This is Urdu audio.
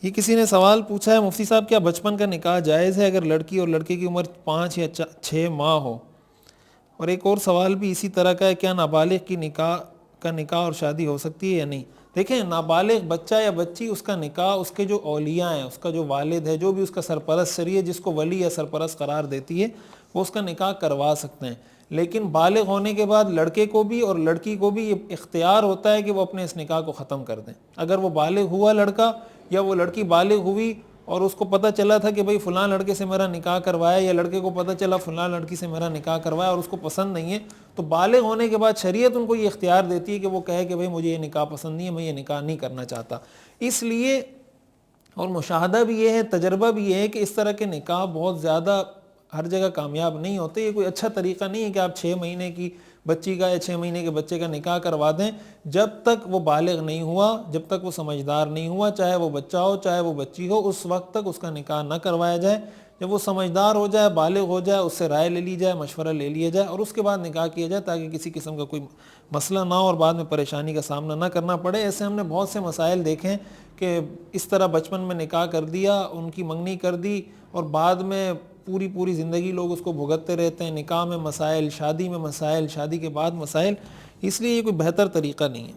یہ کسی نے سوال پوچھا ہے، مفتی صاحب کیا بچپن کا نکاح جائز ہے اگر لڑکی اور لڑکے کی عمر 5 یا 6 ماہ ہو؟ اور ایک اور سوال بھی اسی طرح کا ہے، کیا نابالغ کی نکاح اور شادی ہو سکتی ہے یا نہیں؟ دیکھیں، نابالغ بچہ یا بچی، اس کا نکاح اس کے جو اولیاء ہیں، اس کا جو والد ہے، جو بھی اس کا سرپرست شریعت جس کو ولی یا سرپرست قرار دیتی ہے، وہ اس کا نکاح کروا سکتے ہیں. لیکن بالغ ہونے کے بعد لڑکے کو بھی اور لڑکی کو بھی یہ اختیار ہوتا ہے کہ وہ اپنے اس نکاح کو ختم کر دیں. اگر وہ بالغ ہوا لڑکا یا وہ لڑکی بالغ ہوئی اور اس کو پتہ چلا تھا کہ بھئی فلاں لڑکے سے میرا نکاح کروایا، یا لڑکے کو پتہ چلا فلاں لڑکی سے میرا نکاح کروایا اور اس کو پسند نہیں ہے، تو بالغ ہونے کے بعد شریعت ان کو یہ اختیار دیتی ہے کہ وہ کہے کہ بھئی مجھے یہ نکاح پسند نہیں ہے، میں یہ نکاح نہیں کرنا چاہتا. اس لیے، اور مشاہدہ بھی یہ ہے، تجربہ بھی یہ ہے کہ اس طرح کے نکاح بہت زیادہ ہر جگہ کامیاب نہیں ہوتے. یہ کوئی اچھا طریقہ نہیں ہے کہ آپ 6 مہینے کی بچی کا یا 6 مہینے کے بچے کا نکاح کروا دیں. جب تک وہ بالغ نہیں ہوا، جب تک وہ سمجھدار نہیں ہوا، چاہے وہ بچہ ہو چاہے وہ بچی ہو، اس وقت تک اس کا نکاح نہ کروایا جائے. جب وہ سمجھدار ہو جائے، بالغ ہو جائے، اس سے رائے لے لی جائے، مشورہ لے لیا جائے اور اس کے بعد نکاح کیا جائے، تاکہ کسی قسم کا کوئی مسئلہ نہ ہو اور بعد میں پریشانی کا سامنا نہ کرنا پڑے. ایسے ہم نے بہت سے مسائل دیکھے ہیں کہ اس طرح بچپن میں نکاح کر دیا، ان کی منگنی کر دی، اور بعد میں پوری زندگی لوگ اس کو بھگتتے رہتے ہیں. نکاح میں مسائل، شادی میں مسائل، شادی کے بعد مسائل. اس لیے یہ کوئی بہتر طریقہ نہیں ہے.